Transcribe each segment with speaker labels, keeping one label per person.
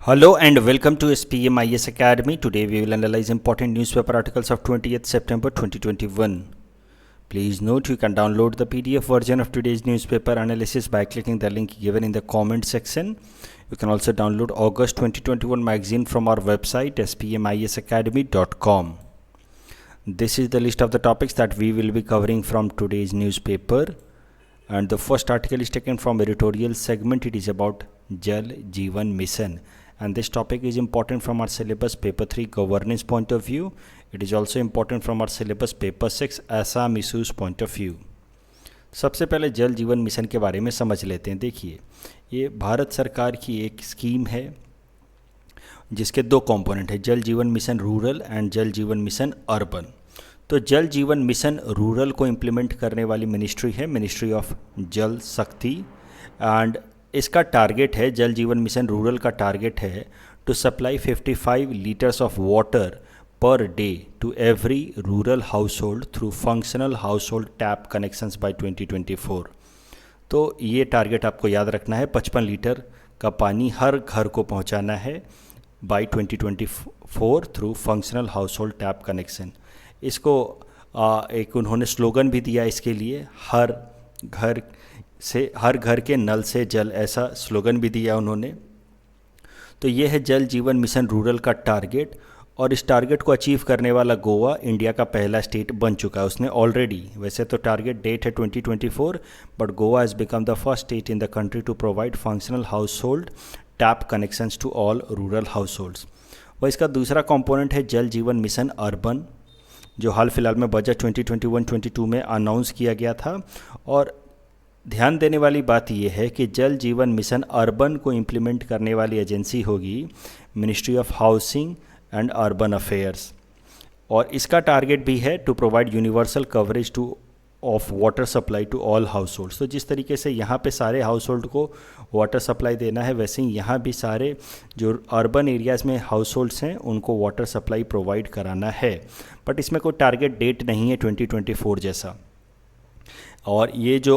Speaker 1: Hello and welcome to SPM IS Academy. Today we will analyze important newspaper articles of 20th September 2021. Please note you can download the PDF version of today's newspaper analysis by clicking the link given in the comment section. You can also download August 2021 magazine from our website spmisacademy.com. This is the list of the topics that we will be covering from today's newspaper. And the first article is taken from editorial segment. It is about Jal Jeevan Mission. And this topic is important from our syllabus paper 3 governance point of view. It is also important from our syllabus paper 6 Assam issues point of view. सबसे पहले जल Jeevan mission के बारे में समझ लेते हैं। देखिए, ये भारत सरकार की एक स्कीम है जिसके दो कंपोनेंट है, Jal Jeevan mission rural and जल जीवन मिशन अर्बन। तो जल जीवन मिशन रूरल को इम्प्लीमेंट करने वाली मिनिस्ट्री है मिनिस्ट्री ऑफ जल शक्ति, एंड इसका टारगेट है, जल जीवन मिशन रूरल का टारगेट है to supply 55 litres of water per day to every rural household through functional household tap connections by 2024। तो ये टारगेट आपको याद रखना है, 55 लीटर का पानी हर घर को पहुंचाना है by 2024 through functional household tap connection. इसको एक उन्होंने स्लोगन भी दिया इसके लिए, हर घर के नल से जल, ऐसा स्लोगन भी दिया उन्होंने। तो ये है जल जीवन मिशन रूरल का टारगेट, और इस टारगेट को अचीव करने वाला गोवा इंडिया का पहला स्टेट बन चुका है। उसने ऑलरेडी, वैसे तो टारगेट डेट है 2024, but Goa has become the first state in the country to provide functional household tap connections to all rural households. वह इसका दूसरा कंपोनेंट है जल जीवन मिशन अर्बन, जो हाल फिलहाल में बजट 2021-22 में अनाउंस किया गया था। और ध्यान देने वाली बात यह है कि जल जीवन मिशन अर्बन को इम्प्लीमेंट करने वाली एजेंसी होगी ministry of housing and urban affairs, और इसका टारगेट भी है to provide universal coverage to of water supply to all households. तो जिस तरीके से यहाँ पे सारे हाउस होल्ड को वाटर सप्लाई देना है, वैसे ही यहाँ भी सारे जो अर्बन एरियाज़ में हाउस होल्ड्स हैं उनको वाटर सप्लाई प्रोवाइड कराना है। बट इसमें कोई टारगेट डेट नहीं है 2024 जैसा। और ये जो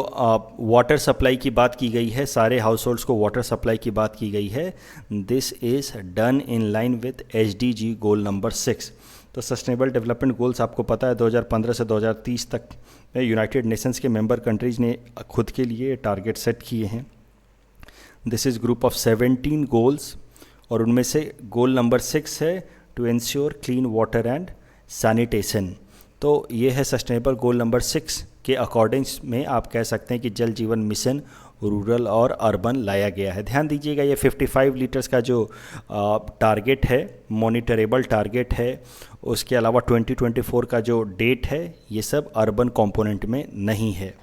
Speaker 1: वाटर सप्लाई की बात की गई है, सारे हाउस होल्ड्स को वाटर सप्लाई की बात की गई है, this is done in line with SDG goal number 6। तो सस्टेनेबल डेवलपमेंट गोल्स आपको पता है 2015 से 2030 तक यूनाइटेड नेशंस के मेंबर कंट्रीज़ ने खुद के लिए टारगेट सेट किए हैं। This is group of 17 goals, और उनमें से गोल नंबर 6 है to ensure clean water and sanitation. तो ये है सस्टेनेबल गोल नंबर 6 के अकॉर्डिंग्स में आप कह सकते हैं कि जल जीवन मिशन रूरल और अर्बन लाया गया है। ध्यान दीजिएगा, ये 55 लीटर्स का जो टारगेट है, मॉनिटरेबल टारगेट है, उसके अलावा 2024 का जो डेट है, ये सब अर्बन कंपोनेंट में नहीं है।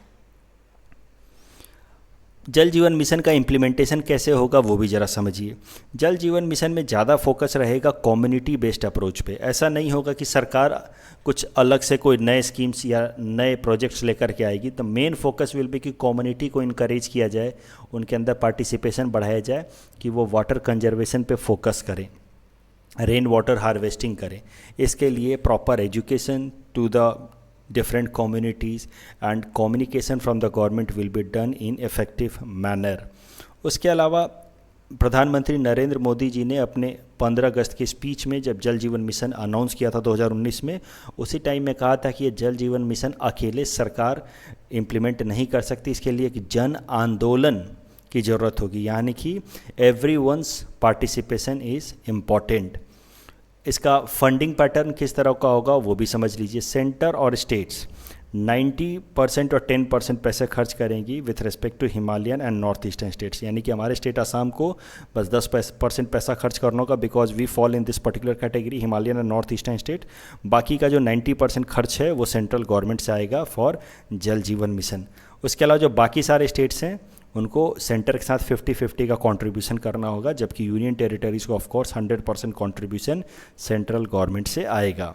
Speaker 1: जल जीवन मिशन का इम्प्लीमेंटेशन कैसे होगा वो भी ज़रा समझिए। जल जीवन मिशन में ज़्यादा फोकस रहेगा कम्युनिटी बेस्ड अप्रोच पे। ऐसा नहीं होगा कि सरकार कुछ अलग से कोई नए स्कीम्स या नए प्रोजेक्ट्स लेकर के आएगी। तो मेन फोकस विल बी कि कम्युनिटी को इनकरेज किया जाए, उनके अंदर पार्टिसिपेशन बढ़ाया जाए कि वो वाटर कंजर्वेशन पे फोकस करें, रेन वाटर हार्वेस्टिंग करें। इसके लिए proper education to the different communities and communication from the government will be done in effective manner। उसके अलावा प्रधानमंत्री नरेंद्र मोदी जी ने अपने 15 अगस्त की स्पीच में, जब जल जीवन मिशन अनाउंस किया था 2019 में, उसी टाइम में कहा था कि ये जल जीवन मिशन अकेले सरकार इम्प्लीमेंट नहीं कर सकती, इसके लिए एक जन आंदोलन की ज़रूरत होगी, यानी कि एवरीवन्स पार्टिसिपेशन इज़ इम्पॉर्टेंट। इसका फंडिंग पैटर्न किस तरह का होगा वो भी समझ लीजिए। सेंटर और स्टेट्स 90% और 10% पैसे खर्च करेंगी with respect to Himalayan and north eastern states, यानी कि हमारे स्टेट असम को बस 10% पैसा खर्च करना होगा, because we fall in this particular category, Himalayan and north eastern state. बाकी का जो 90% खर्च है वो सेंट्रल गवर्नमेंट से आएगा फॉर जल जीवन मिशन। उसके अलावा जो बाकी सारे स्टेट्स हैं उनको सेंटर के साथ 50-50 का कंट्रीब्यूशन करना होगा, जबकि यूनियन टेरिटरीज़ को ऑफकोर्स 100% कंट्रीब्यूशन सेंट्रल गवर्नमेंट से आएगा।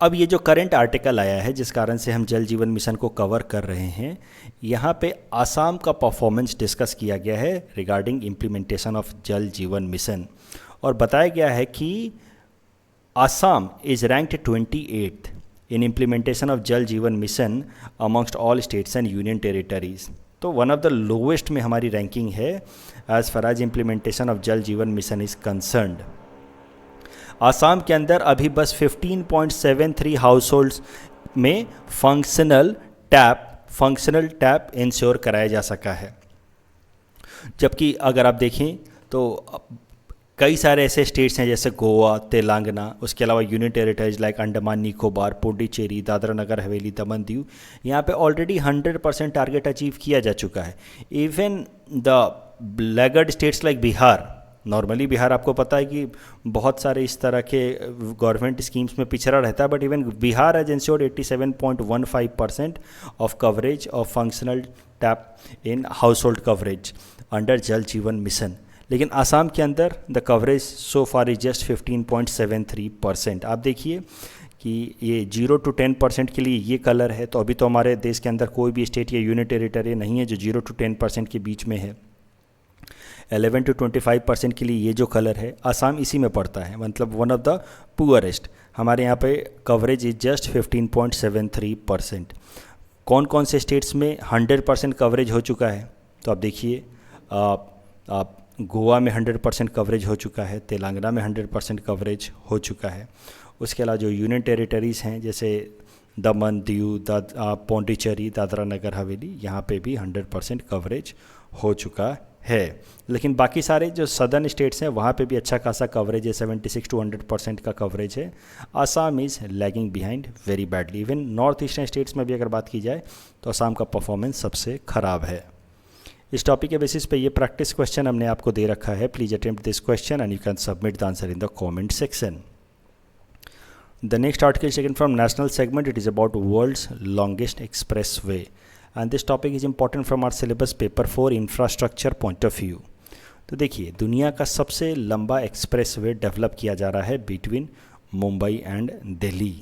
Speaker 1: अब ये जो करंट आर्टिकल आया है जिस कारण से हम जल जीवन मिशन को कवर कर रहे हैं, यहाँ पे आसाम का परफॉर्मेंस डिस्कस किया गया है regarding implementation of Jal Jeevan mission, और बताया गया है कि Assam is ranked 28th in implementation of Jal Jeevan Mission amongst all states and union territories। तो वन ऑफ द लोवेस्ट में हमारी रैंकिंग है as far as implementation of Jal Jeevan mission is concerned. Assam के अंदर अभी बस 15.73 हाउस में फंक्शनल टैप इंश्योर कराया जा सका है, जबकि अगर आप देखें तो कई सारे ऐसे स्टेट्स हैं जैसे गोवा, तेलंगाना, उसके अलावा union territories like Andaman Nicobar, Puducherry, Dadra Nagar Haveli, Daman Diu, यहाँ पे ऑलरेडी 100% टारगेट अचीव किया जा चुका है। Even the laggard states like Bihar, normally Bihar आपको पता है कि बहुत सारे इस तरह के गवर्नमेंट स्कीम्स में पिछड़ा रहता है, but even Bihar has insured 87.15% of coverage of functional tap in house hold coverage under जल जीवन मिशन। लेकिन आसाम के अंदर the coverage so far is just 15.73%। आप देखिए कि ये 0 to 10% के लिए ये कलर है, तो अभी तो हमारे देश के अंदर कोई भी स्टेट या यूनियन टेरिटरी नहीं है जो 0 to 10% के बीच में है। 11 to 25% के लिए ये जो कलर है, आसाम इसी में पड़ता है, मतलब वन ऑफ द पुअरेस्ट। हमारे यहाँ पे कवरेज इज जस्ट 15.73%। कौन कौन से स्टेट्स में 100% कवरेज हो चुका है, तो आप देखिए आप गोवा में 100% कवरेज हो चुका है, तेलंगाना में 100% कवरेज हो चुका है। उसके अलावा जो यूनियन टेरिटरीज़ हैं जैसे दमन दीव, पौंडीचेरी, दादरा नगर हवेली, यहाँ पे भी 100% कवरेज हो चुका है। लेकिन बाकी सारे जो सदर्न स्टेट्स हैं वहाँ पे भी अच्छा खासा कवरेज है, 76 to 100% का कवरेज है। Assam is lagging behind very badly. Even north eastern states में भी अगर बात की जाए तो आसाम का परफॉर्मेंस सबसे ख़राब है। इस टॉपिक के बेसिस पे ये प्रैक्टिस क्वेश्चन हमने आपको दे रखा है। Please attempt this question and you can submit the answer in the comment section. The next article is taken from national segment. It is about world's longest expressway, and this topic is important from our syllabus paper 4 infrastructure point of view. तो देखिए, दुनिया का सबसे लंबा expressway develop किया जा रहा है बिटवीन मुंबई एंड दिल्ली।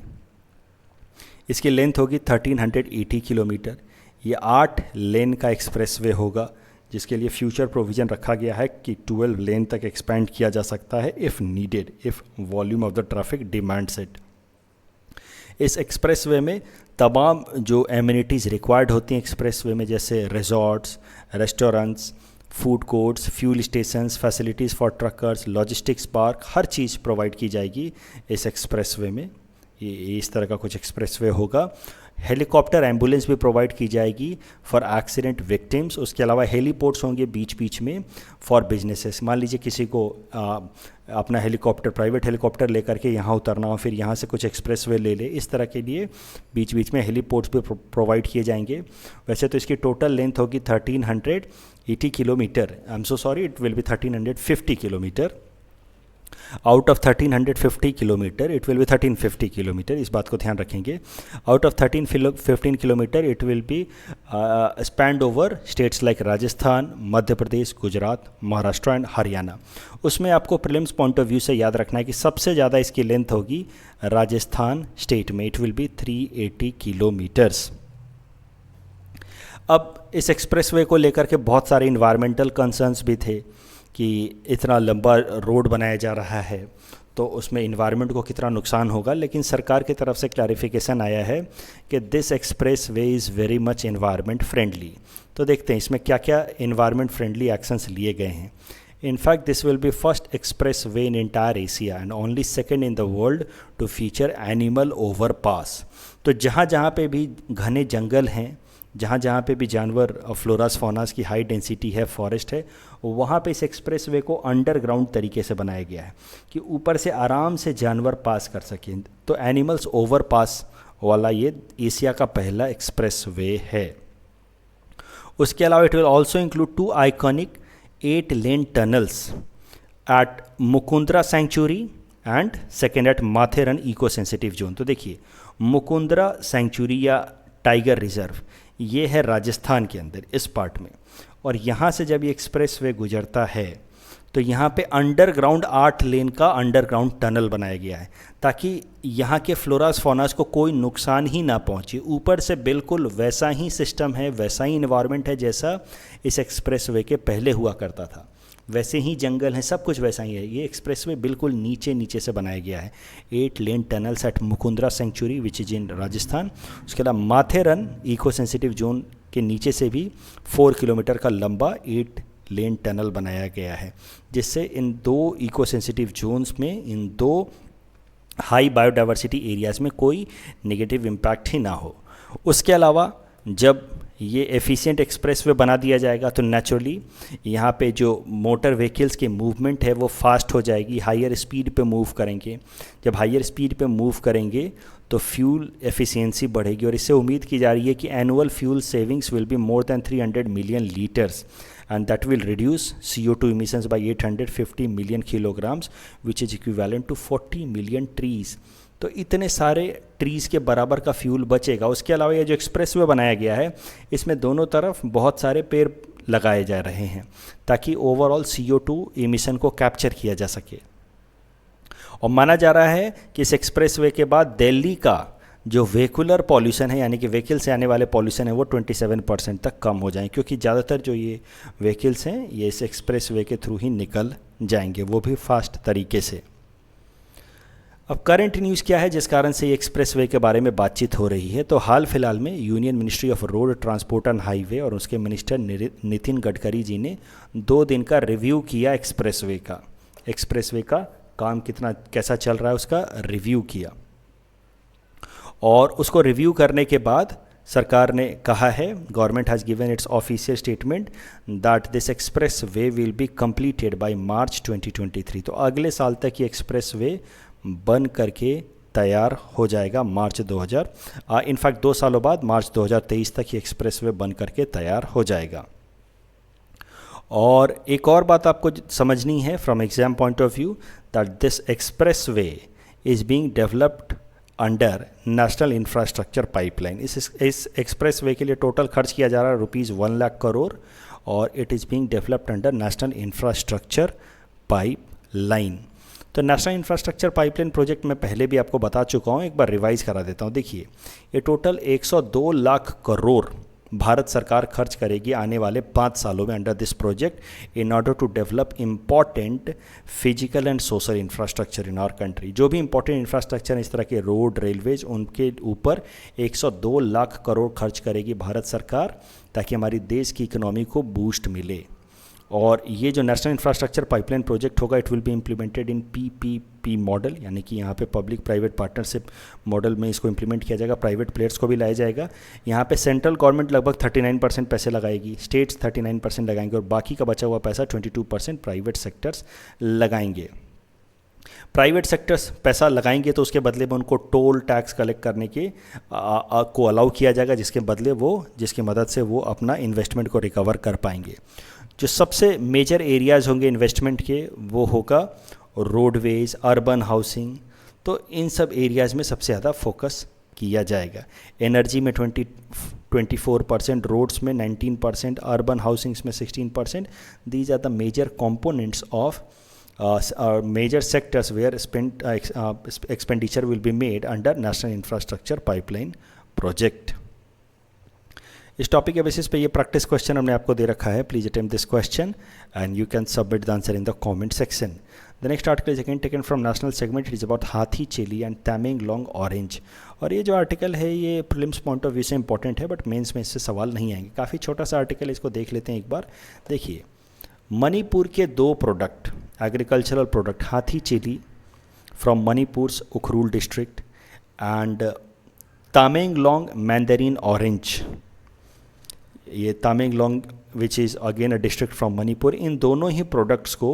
Speaker 1: इसकी लेंथ होगी 1380 किलोमीटर। ये 8 लेन का एक्सप्रेसवे होगा, जिसके लिए फ्यूचर प्रोविज़न रखा गया है कि 12 लेन तक एक्सपैंड किया जा सकता है if needed, if volume of the traffic demands it. इस एक्सप्रेसवे में तमाम जो एमिनिटीज़ रिक्वायर्ड होती हैं एक्सप्रेसवे में, जैसे resorts, restaurants, food courts, fuel stations, facilities for truckers, logistics park, her cheese provide की जाएगी इस एक्सप्रेसवे में। ये इस तरह का कुछ एक्सप्रेसवे होगा। हेलीकॉप्टर एम्बुलेंस भी प्रोवाइड की जाएगी फॉर एक्सीडेंट विक्टिम्स। उसके अलावा हेलीपोर्ट्स होंगे बीच बीच में फॉर बिजनेसेस। मान लीजिए किसी को अपना हेलीकॉप्टर, प्राइवेट हेलीकॉप्टर लेकर के यहाँ उतरना हो, फिर यहाँ से कुछ एक्सप्रेसवे ले ले, इस तरह के लिए बीच बीच में हेलीपोर्ट्स भी प्रोवाइड किए जाएंगे। वैसे तो इसकी टोटल लेंथ होगी 1380 kilometre. I am so sorry, it will be 1350 kilometre. Out of 1350 kilometre it will be 1350 kilometre, इस बात को ध्यान रखेंगे। Out of 1315 kilometre it will be spend over states like Rajasthan, Madhya Pradesh, Gujarat, Maharashtra and Haryana. उसमें आपको प्रीलिम्स पॉइंट ऑफ व्यू से याद रखना है कि सबसे ज़्यादा इसकी लेंथ होगी राजस्थान स्टेट में, इट विल बी 380 किलोमीटर्स। अब इस एक्सप्रेसवे को लेकर के बहुत सारे इन्वायरमेंटल कंसर्न्स भी थे कि इतना लंबा रोड बनाया जा रहा है तो उसमें इन्वायरमेंट को कितना नुकसान होगा, लेकिन सरकार की तरफ से क्लैरिफिकेशन आया है कि this express way is very much environment friendly. तो देखते हैं इसमें क्या क्या इन्वायरमेंट फ्रेंडली एक्शंस लिए गए हैं। In fact, this will be first expressway in entire Asia and only second in the world to feature animal overpass. तो जहाँ जहाँ पे भी घने जंगल हैं, जहाँ जहाँ पे भी जानवर, फ्लोरास फौनास की हाई डेंसिटी है, फॉरेस्ट है, वहाँ पे इस एक्सप्रेसवे को अंडरग्राउंड तरीके से बनाया गया है कि ऊपर से आराम से जानवर पास कर सकें। तो एनिमल्स ओवरपास वाला ये एशिया का पहला एक्सप्रेसवे है। उसके अलावा it will also include 2 iconic 8 lane tunnels at Mukundra sanctuary and second at Matheran eco sensitive zone. तो देखिए, मुकुंदरा सेंचुरी या टाइगर रिजर्व ये है राजस्थान के अंदर इस पार्ट में, और यहाँ से जब ये एक्सप्रेसवे गुजरता है तो यहाँ पे अंडरग्राउंड 8 लेन का अंडरग्राउंड टनल बनाया गया है ताकि यहाँ के फ्लोरास फौनास को कोई नुकसान ही ना पहुँचे। ऊपर से बिल्कुल वैसा ही सिस्टम है, वैसा ही इन्वायरमेंट है जैसा इस एक्सप्रेसवे के पहले हुआ करता था, वैसे ही जंगल हैं, सब कुछ वैसा ही है। ये एक्सप्रेसवे बिल्कुल नीचे नीचे से बनाया गया है। 8 lane tunnels at Mukundra sanctuary which is in Rajasthan. उसके अलावा माथेरन इको सेंसिटिव जोन के नीचे से भी 4 किलोमीटर का लंबा 8 लेन टनल बनाया गया है, जिससे इन 2 इको सेंसिटिव जोन्स में, इन 2 हाई बायोडाइवर्सिटी एरियाज़ में कोई नेगेटिव इम्पैक्ट ही ना हो। उसके अलावा जब ये एफिशिएंट एक्सप्रेसवे बना दिया जाएगा तो नेचुरली यहाँ पे जो मोटर व्हीकल्स के मूवमेंट है वो फास्ट हो जाएगी, हायर स्पीड पे मूव करेंगे। जब हायर स्पीड पे मूव करेंगे तो फ्यूल एफिशिएंसी बढ़ेगी, और इससे उम्मीद की जा रही है कि annual fuel savings will be more than 300 million litres and that will reduce CO2 emissions by 850 million kilograms which is equivalent to 40 million trees। तो इतने सारे ट्रीज़ के बराबर का फ्यूल बचेगा। उसके अलावा ये जो एक्सप्रेसवे बनाया गया है इसमें दोनों तरफ बहुत सारे पेड़ लगाए जा रहे हैं ताकि ओवरऑल CO2 इमिशन को कैप्चर किया जा सके। और माना जा रहा है कि इस एक्सप्रेसवे के बाद दिल्ली का जो व्हीकुलर पॉल्यूशन है, यानी कि व्हीकल से आने वाले पॉल्यूशन है, वो 27% तक कम हो जाएं, क्योंकि ज़्यादातर जो ये व्हीकल्स हैं ये इस एक्सप्रेसवे के थ्रू ही निकल जाएंगे, वो भी फास्ट तरीके से। अब करंट न्यूज़ क्या है जिस कारण से ये एक्सप्रेसवे के बारे में बातचीत हो रही है? तो हाल फिलहाल में union ministry of road transport and highway और उसके मिनिस्टर नितिन गडकरी जी ने 2 दिन का रिव्यू किया एक्सप्रेसवे का काम कैसा चल रहा है उसका रिव्यू किया। और उसको रिव्यू करने के बाद सरकार ने कहा है, government has given it's official statement that this express way will be completed by March 2023। तो अगले साल तक ये एक्सप्रेस वे बन करके तैयार हो जाएगा मार्च 2000 इनफैक्ट 2 सालों बाद मार्च 2023 तक ये एक्सप्रेस वे बन करके तैयार हो जाएगा। और एक और बात आपको समझनी है from exam point of view that this express way is being developed under national infrastructure pipeline. इस एक्सप्रेस वे के लिए टोटल खर्च किया जा रहा है ₹1 लाख करोड़, और it is being developed under national infrastructure pipeline. तो नेशनल इंफ्रास्ट्रक्चर पाइपलाइन प्रोजेक्ट मैं पहले भी आपको बता चुका हूँ, एक बार रिवाइज करा देता हूँ। देखिए, ये टोटल 102 लाख करोड़ भारत सरकार खर्च करेगी आने वाले 5 सालों में under this project in order to develop important physical and social infrastructure in our country. जो भी इंपॉर्टेंट इंफ्रास्ट्रक्चर इस तरह के रोड, रेलवेज, उनके ऊपर 102 लाख करोड़ खर्च करेगी भारत सरकार ताकि हमारी देश की इकोनॉमी को बूस्ट मिले। और ये जो नेशनल इंफ्रास्ट्रक्चर पाइपलाइन प्रोजेक्ट होगा it will be implemented in PPP model, यानी कि यहाँ पे पब्लिक प्राइवेट पार्टनरशिप मॉडल में इसको इम्प्लीमेंट किया जाएगा, प्राइवेट प्लेयर्स को भी लाया जाएगा। यहाँ पे सेंट्रल गवर्नमेंट लगभग 39% पैसे लगाएगी, स्टेट्स 39% लगाएंगे, और बाकी का बचा हुआ पैसा 22% प्राइवेट सेक्टर्स लगाएंगे। प्राइवेट सेक्टर्स पैसा लगाएंगे तो उसके बदले में उनको टोल टैक्स कलेक्ट करने के को अलाउ किया जाएगा, जिसकी मदद से वो अपना इन्वेस्टमेंट को रिकवर कर पाएंगे। जो सबसे मेजर एरियाज़ होंगे इन्वेस्टमेंट के वो होगा रोडवेज, अर्बन हाउसिंग, तो इन सब एरियाज़ में सबसे ज़्यादा फोकस किया जाएगा। एनर्जी में 24%, रोड्स में 19%, अर्बन हाउसिंग्स में 16%। These are the major components of major sectors where expenditure will be made under National Infrastructure Pipeline Project। इस टॉपिक के बेसिस पे ये प्रैक्टिस क्वेश्चन हमने आपको दे रखा है। Please attempt this question and you can submit the answer in the comment section. The next article is again taken from national segment. It is about हाथी चेली एंड तमेंगलोंग ऑरेंज। और ये जो आर्टिकल है ये प्रीलिम्स पॉइंट ऑफ व्यू से important है, but mains में इससे सवाल नहीं आएंगे। काफ़ी छोटा सा आर्टिकल है, इसको देख लेते हैं एक बार। देखिए, मणिपुर के 2 product, agricultural product, Hathei chilli from Manipur's Ukhrul district and Tamenglong mandarin orange, ये Tamenglong which is again a district from Manipur, इन दोनों ही प्रोडक्ट्स को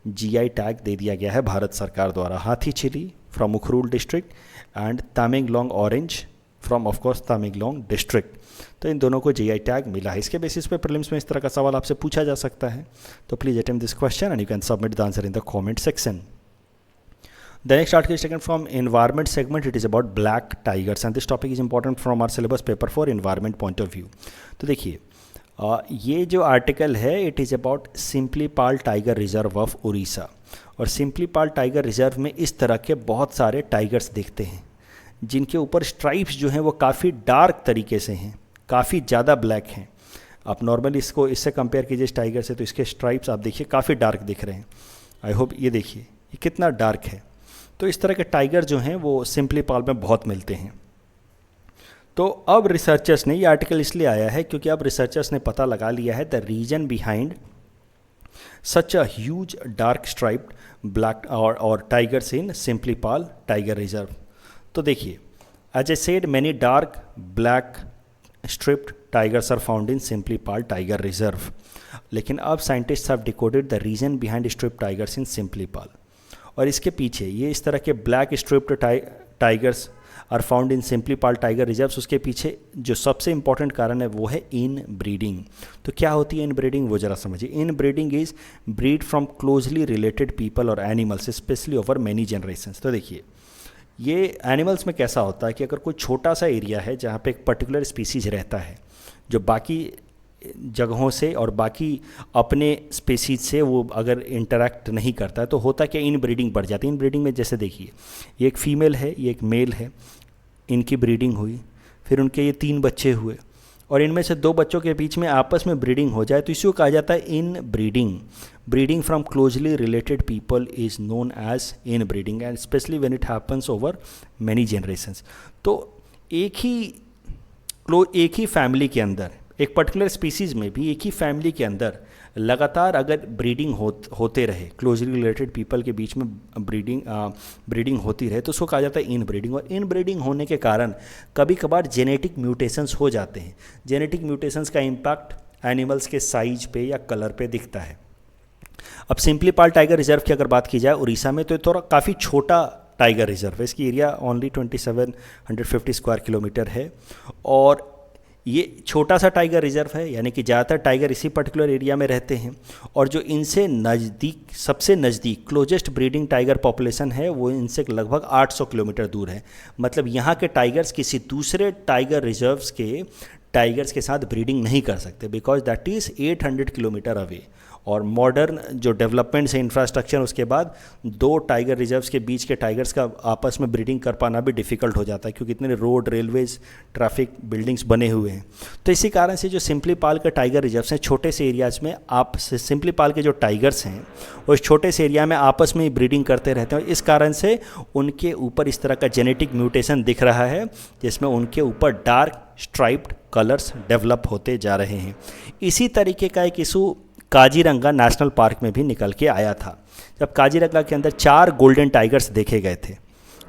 Speaker 1: GI टैग दे दिया गया है भारत सरकार द्वारा। Hathei chilli from Ukhrul district and Tamenglong orange from of course Tamenglong district, तो इन दोनों को GI टैग मिला है। इसके बेसिस पे प्रीलिम्स में इस तरह का सवाल आपसे पूछा जा सकता है। तो please attempt this question and you can submit the answer in the comment section. The next article is taken from environment segment. It is about black tigers and this topic is important from our syllabus paper for environment point of view। तो देखिए, ये जो article है it is about Similipal tiger reserve of Orissa. और Similipal tiger reserve में इस तरह के बहुत सारे टाइगर्स देखते हैं जिनके ऊपर स्ट्राइप्स जो हैं वो काफ़ी डार्क तरीके से हैं, काफ़ी ज़्यादा ब्लैक हैं। आप नॉर्मली इससे कंपेयर कीजिए इस टाइगर से, तो इसके स्ट्राइप्स आप देखिए काफ़ी डार्क दिख रहे हैं। आई होप ये देखिए ये कितना डार्क है। तो इस तरह के टाइगर जो हैं वो सिम्पलीपाल में बहुत मिलते हैं। तो अब रिसर्चर्स ने, ये आर्टिकल इसलिए आया है क्योंकि अब रिसर्चर्स ने पता लगा लिया है the reason behind such a huge dark striped black और tigers in Similipal tiger reserve. तो देखिए, as I said many dark black striped tigers are found in Similipal tiger reserve. लेकिन अब scientist have decoded the reason behind striped tigers in Similipal, और इसके पीछे ये इस तरह के black striped tigers are found in Similipal tiger reserves, उसके पीछे जो सबसे इंपॉर्टेंट कारण है वो है इन ब्रीडिंग। तो क्या होती है इन ब्रीडिंग, वो जरा समझिए। Inbreeding is breed from closely related people और animals specially over many generations. तो देखिए, ये एनिमल्स में कैसा होता है कि अगर कोई छोटा सा एरिया है जहाँ पे एक पर्टिकुलर स्पीसीज रहता है जो बाकी जगहों से और बाकी अपने स्पेसीज से वो अगर इंटरेक्ट नहीं करता है, तो होता क्या, इन ब्रीडिंग बढ़ जाती है। इन ब्रीडिंग में जैसे देखिए, ये एक फीमेल है, ये एक मेल है, इनकी ब्रीडिंग हुई, फिर उनके ये 3 बच्चे हुए, और इनमें से 2 बच्चों के बीच में आपस में ब्रीडिंग हो जाए तो इसी को कहा जाता है inbreeding. Breeding from closely related people is known as inbreeding and specially when it happens over many generations. तो एक ही फैमिली के अंदर, एक पर्टिकुलर स्पीसीज़ में भी एक ही फैमिली के अंदर लगातार अगर ब्रीडिंग होते रहे, क्लोजली रिलेटेड पीपल के बीच में ब्रीडिंग होती रहे, तो उसको कहा जाता है इन ब्रीडिंग। और इन ब्रीडिंग होने के कारण कभी कभार जेनेटिक म्यूटेशंस हो जाते हैं। जेनेटिक म्यूटेशंस का इम्पैक्ट एनिमल्स के साइज पे या कलर पे दिखता है। अब सिंपलीपाल टाइगर रिजर्व की अगर बात की जाए उड़ीसा में, तो थोड़ा काफ़ी छोटा टाइगर रिजर्व है। इसकी एरिया ओनली 2750 स्क्वायर किलोमीटर है, और ये छोटा सा टाइगर रिजर्व है, यानी कि ज़्यादातर टाइगर इसी पर्टिकुलर एरिया में रहते हैं। और जो इनसे नज़दीक, सबसे नज़दीक क्लोजेस्ट ब्रीडिंग टाइगर पॉपुलेशन है वो इनसे लगभग 800 किलोमीटर दूर है। मतलब यहाँ के टाइगर्स किसी दूसरे टाइगर रिजर्व्स के टाइगर्स के साथ ब्रीडिंग नहीं कर सकते, because that is 800 kilometre away. और मॉडर्न जो डेवलपमेंट्स है इंफ्रास्ट्रक्चर, उसके बाद 2 टाइगर रिजर्व्स के बीच के टाइगर्स का आपस में ब्रीडिंग कर पाना भी डिफ़िकल्ट हो जाता है, क्योंकि इतने रोड, रेलवेज, ट्रैफिक, बिल्डिंग्स बने हुए हैं। तो इसी कारण से जो सिंपलीपाल के टाइगर रिजर्व्स हैं, छोटे से एरियाज में सिंपलीपाल के जो टाइगर्स हैं वो इस छोटे से एरिया में आपस में ब्रीडिंग करते रहते हैं, और इस कारण से उनके ऊपर इस तरह का जेनेटिक म्यूटेशन दिख रहा है, जिसमें उनके ऊपर डार्क स्ट्राइप्ड कलर्स डेवलप होते जा रहे हैं। इसी तरीके का एक इशू काजीरंगा नेशनल पार्क में भी निकल के आया था, जब काजीरंगा के अंदर 4 गोल्डन टाइगर्स देखे गए थे।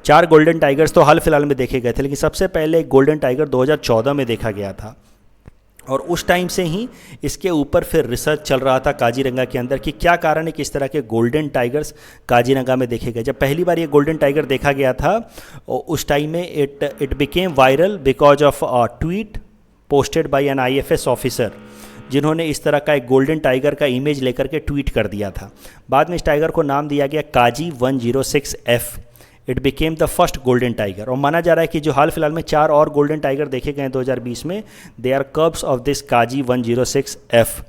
Speaker 1: 4 गोल्डन टाइगर्स तो हाल फिलहाल में देखे गए थे, लेकिन सबसे पहले एक गोल्डन टाइगर 2014 में देखा गया था, और उस टाइम से ही इसके ऊपर फिर रिसर्च चल रहा था काजीरंगा के अंदर कि क्या कारण है कि इस तरह के गोल्डन टाइगर्स काजीरंगा में देखे गए। जब पहली बार ये गोल्डन टाइगर देखा गया था, उस टाइम में it became viral because of a tweet posted by an IFS officer, जिन्होंने इस तरह का एक गोल्डन टाइगर का इमेज लेकर के ट्वीट कर दिया था। बाद में इस टाइगर को नाम दिया गया काजी 106F। It became the first golden tiger, और माना जा रहा है कि जो हाल फिलहाल में 4 और गोल्डन टाइगर देखे गए 2020 में, they are cubs of this काजी 106F।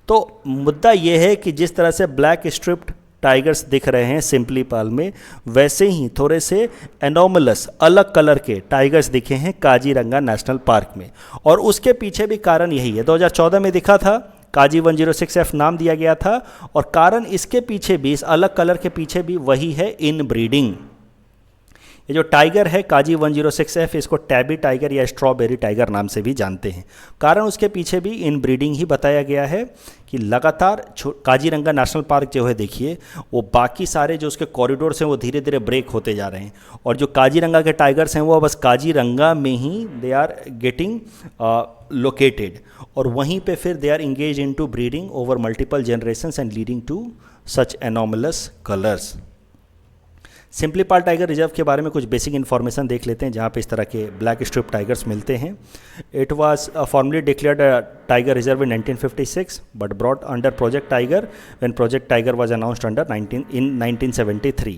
Speaker 1: तो मुद्दा ये है कि जिस तरह से ब्लैक स्ट्रिप्ड टाइगर्स दिख रहे हैं सिंपलीपाल में, वैसे ही थोड़े से एनोमलस अलग कलर के टाइगर्स दिखे हैं काजीरंगा नेशनल पार्क में, और उसके पीछे भी कारण यही है। 2014 में दिखा था, काजी 106F नाम दिया गया था, और कारण इसके पीछे भी, इस अलग कलर के पीछे भी वही है, इन ब्रीडिंग। ये जो टाइगर है काजी 106F, इसको टैबी टाइगर या स्ट्रॉबेरी टाइगर नाम से भी जानते हैं। कारण उसके पीछे भी इन ब्रीडिंग ही बताया गया है कि लगातार काजीरंगा नेशनल पार्क जो है, देखिए वो बाकी सारे जो उसके कॉरिडोर्स हैं वो धीरे धीरे ब्रेक होते जा रहे हैं, और जो काजीरंगा के टाइगर्स हैं वो बस काजीरंगा में ही दे आर गेटिंग लोकेटेड, और वहीं पे फिर they are engage in to breeding over multiple generations and leading to such anomalous colours. Similipal tiger reserve के बारे में कुछ बेसिक इन्फॉर्मेशन देख लेते हैं, जहाँ पे इस तरह के ब्लैक स्ट्रिप टाइगर्स मिलते हैं। It was formally declared tiger reserve in 1956 but brought under project tiger when project tiger was announced under in 1973.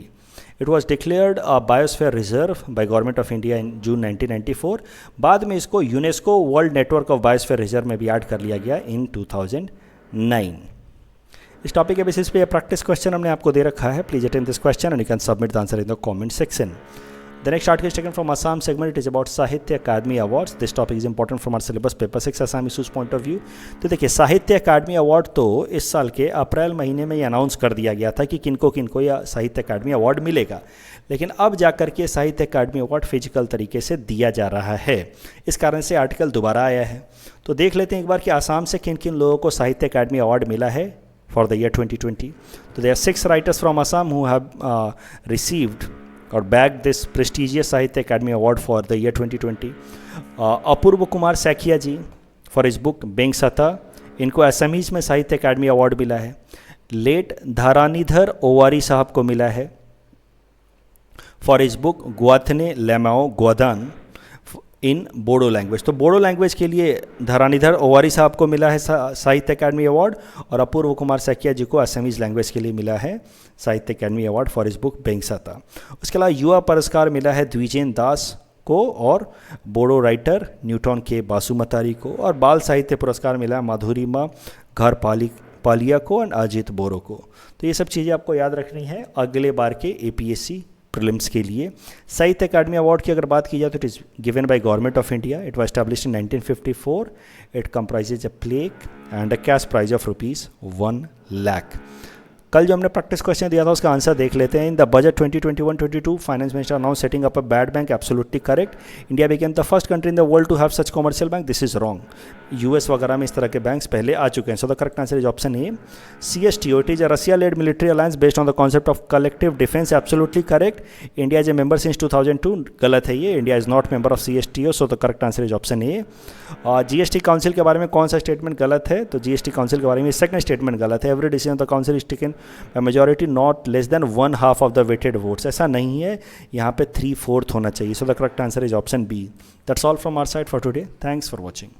Speaker 1: It was declared a biosphere reserve by Government of India in June 1994. बाद में इसको UNESCO world network of biosphere reserve में भी add कर लिया गया इन 2009। इस topic के बेसिस पे ये प्रैक्टिस क्वेश्चन हमने आपको दे रखा है। Please attend this question and you can submit the answer in the comment section. The next article is taken from Assam segment. It is about Sahitya Academy Awards. This topic is important from our syllabus paper 6 Assam issues point of view. तो देखिए साहित्य Akademi award तो इस साल के अप्रैल महीने में ये अनाउंस कर दिया गया था कि किनको किनको यह साहित्य अकादमी अवार्ड मिलेगा, लेकिन अब जाकर के साहित्य अकादमी अवार्ड फिजिकल तरीके से दिया जा रहा है। इस कारण से आर्टिकल दोबारा आया है। तो देख लेते हैं एक बार कि आसाम से किन किन लोगों को साहित्य अकादमी अवार्ड मिला है फॉर द ईयर 2020। तो there 6 writers from Assam who have received और bag this prestigious Sahitya Akademi award for the year 2020। Apurba Kumar Saikia ji for his book Bengsata, इनको असमीज में साहित्य अकादमी अवार्ड मिला है। लेट धारानीधर ओवारी साहब को मिला है for his book Gwthane Lemao Gwdan in Bodo language. तो बोडो लैंग्वेज के लिए धरानीधर ओवारी साहब को मिला है साहित्य अकादमी अवार्ड, और अपूर्व कुमार सैकिया जी को असमीज लैंग्वेज के लिए मिला है साहित्य Akademi award for his book बेंगसता। उसके अलावा युवा पुरस्कार मिला है द्विजेन दास को और बोडो राइटर न्यूटन के बासुमतारी को, और बाल साहित्य पुरस्कार मिला है माधुरिमा घर पालिया को और अजित बोरो को। तो ये सब चीज़ें आपको याद रखनी है अगले बार के APSC प्रीलिम्स के लिए। साहित्य अकादमी अवार्ड की अगर बात की जाए तो it is given by government of India. It was established in 1954। It comprises a plaque and a cash prize of ₹1 lakh. कल जो हमने प्रैक्टिस क्वेश्चन दिया था उसका आंसर देख लेते हैं। In the budget 2021-22 finance minister announce setting up a bad bank, absolutely correct. India became the first country in the world to have such commercial bank, this is wrong. US वगैरह में इस तरह के banks पहले आ चुके हैं। So the correct answer is option A CSTO। It is a Russia led military alliance based on the concept of collective defence, absolutely correct. India is a member since 2002, गलत है ये। India is not member of CSTO, so the correct answer is option A. GST council के बारे में कौन सा statement गलत है? तो GST काउंसिल के बारे में सेकंड स्टेटमेंट गलत है। Every decision of the council is taken by majority not less than 1/2 of the weighted votes. ऐसा नहीं है, यहाँ पे 3/4 होना चाहिए। So the correct answer is option B. That's all from our side for today. Thanks for watching.